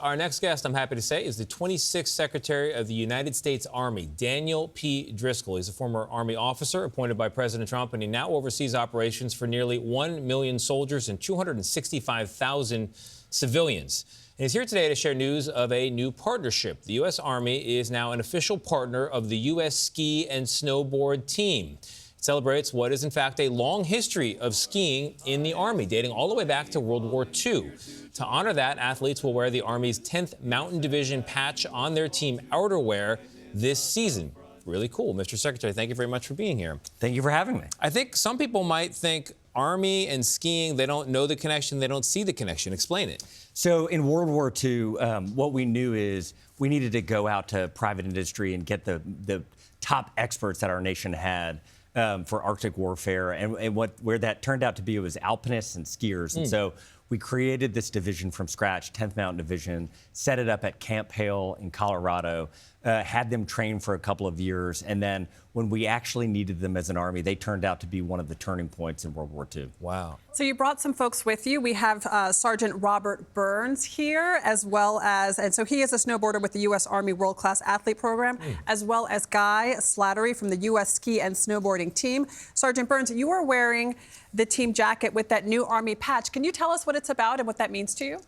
Our next guest, I'm happy to say, is the 26th Secretary of the United States Army, Daniel P. Driscoll. He's a former Army officer appointed by President Trump, and he now oversees operations for nearly 1 million soldiers and 265,000 civilians. And he's here today to share news of a new partnership. The U.S. Army is now an official partner of the U.S. Ski and Snowboard Team. It celebrates what is, in fact, a long history of skiing in the Army, dating all the way back to World War II. To honor that, athletes will wear the Army's 10th Mountain Division patch on their team outerwear this season. Really cool. Mr. Secretary, thank you very much for being here. Thank you for having me. I think some people might think Army and skiing, they don't know the connection, they don't see the connection. Explain it. So in World War II, what we knew is we needed to go out to private industry and get the top experts that our nation had for Arctic warfare. And where that turned out to be was alpinists and skiers. And so we created this division from scratch, 10th Mountain Division, set it up at Camp Hale in Colorado, had them train for a couple of years, and then when we actually needed them as an Army, they turned out to be one of the turning points in World War II. Wow. So you brought some folks with you. We have Sergeant Robert Burns here, as well as, and so he is a snowboarder with the U.S. Army World Class Athlete Program, as well as Guy Slattery from the U.S. Ski and Snowboarding Team. Sergeant Burns, you are wearing the team jacket with that new Army patch. Can you tell us what it's about and what that means to you?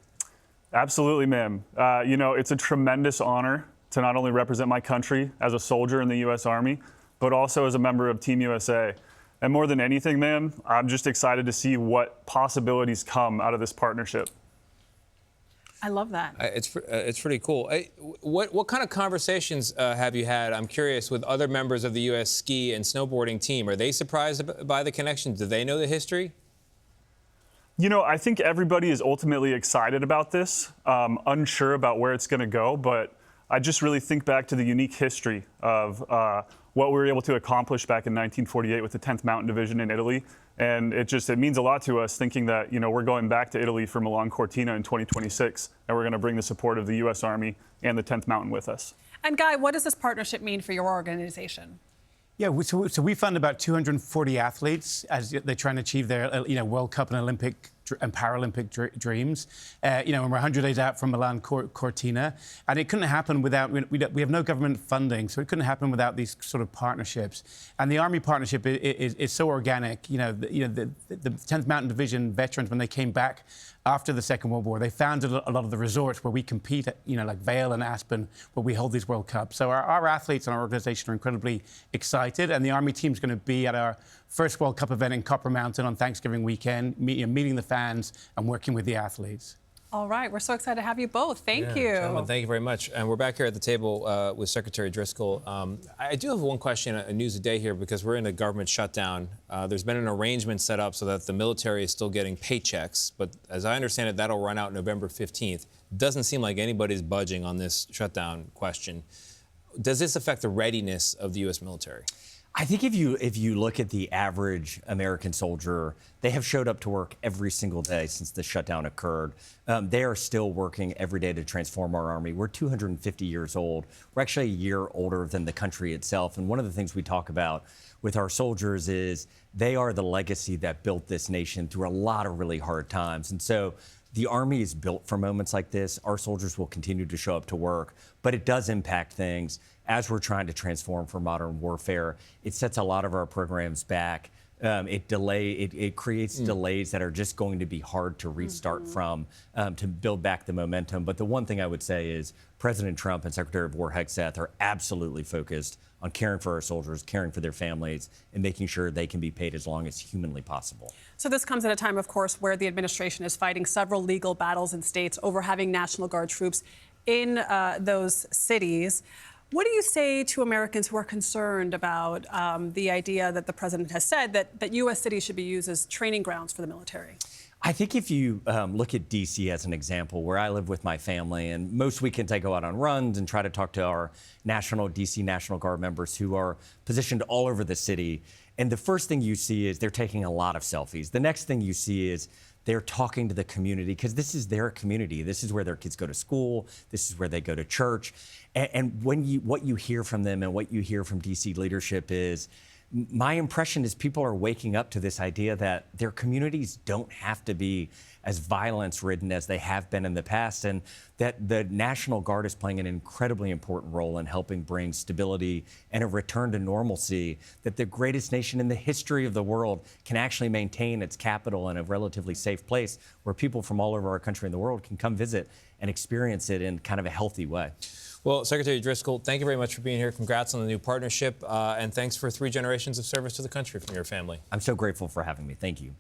Absolutely, ma'am. You know, it's a tremendous honor to not only represent my country as a soldier in the U.S. Army, but also as a member of Team USA. And more than anything, ma'am, I'm just excited to see what possibilities come out of this partnership. I love that. It's pretty cool. What kind of conversations have you had, I'm curious, with other members of the U.S. ski and snowboarding team? Are they surprised by the connection? Do they know the history? You know, I think everybody is ultimately excited about this, unsure about where it's going to go, but I just really think back to the unique history of what we were able to accomplish back in 1948 with the 10th Mountain Division in Italy. And it means a lot to us thinking that, you know, we're going back to Italy for Milan Cortina in 2026, and we're going to bring the support of the U.S. Army and the 10th Mountain with us. And Guy, what does this partnership mean for your organization? Yeah, so we fund about 240 athletes as they try and achieve their, World Cup and Olympic and Paralympic dreams. And we're 100 days out from Milan Cortina, and it couldn't happen without. We have no government funding, so it couldn't happen without these sort of partnerships. And the Army partnership is so organic. The 10th Mountain Division veterans, when they came back after the Second World War, they founded a lot of the resorts where we compete at, like Vail and Aspen, where we hold these World Cups. So our athletes and our organization are incredibly excited, and the Army team's going to be at our first World Cup event in Copper Mountain on Thanksgiving weekend, meeting the fans and working with the athletes. All right, we're so excited to have you both. Thank you. Gentlemen, thank you very much. And we're back here at the table with Secretary Driscoll. I do have one question, a news of the day here, because we're in a government shutdown. There's been an arrangement set up so that the military is still getting paychecks, but as I understand it, that'll run out November 15th. Doesn't seem like anybody's budging on this shutdown question. Does this affect the readiness of the U.S. military? I think if you look at the average American soldier, they have showed up to work every single day since the shutdown occurred. They are still working every day to transform our Army. We're 250 years old. We're actually a year older than the country itself. And one of the things we talk about with our soldiers is they are the legacy that built this nation through a lot of really hard times. And so the Army is built for moments like this. Our soldiers will continue to show up to work, but it does impact things as we're trying to transform for modern warfare. It sets a lot of our programs back. It creates delays that are just going to be hard to restart from to build back the momentum. But the one thing I would say is President Trump and Secretary of War Hegseth are absolutely focused on caring for our soldiers, caring for their families, and making sure they can be paid as long as humanly possible. So this comes at a time, of course, where the administration is fighting several legal battles in states over having National Guard troops in those cities. What do you say to Americans who are concerned about the idea that the president has said that U.S. cities should be used as training grounds for the military? I think if you look at D.C. as an example, where I live with my family, and most weekends I go out on runs and try to talk to our D.C. National Guard members who are positioned all over the city. And the first thing you see is they're taking a lot of selfies. The next thing you see is they're talking to the community, because this is their community. This is where their kids go to school. This is where they go to church. And what you hear from them and what you hear from D.C. leadership is my impression is people are waking up to this idea that their communities don't have to be as violence-ridden as they have been in the past, and that the National Guard is playing an incredibly important role in helping bring stability and a return to normalcy, that the greatest nation in the history of the world can actually maintain its capital in a relatively safe place where people from all over our country and the world can come visit and experience it in kind of a healthy way. Well, Secretary Driscoll, thank you very much for being here. Congrats on the new partnership, and thanks for 3 generations of service to the country from your family. I'm so grateful for having me. Thank you.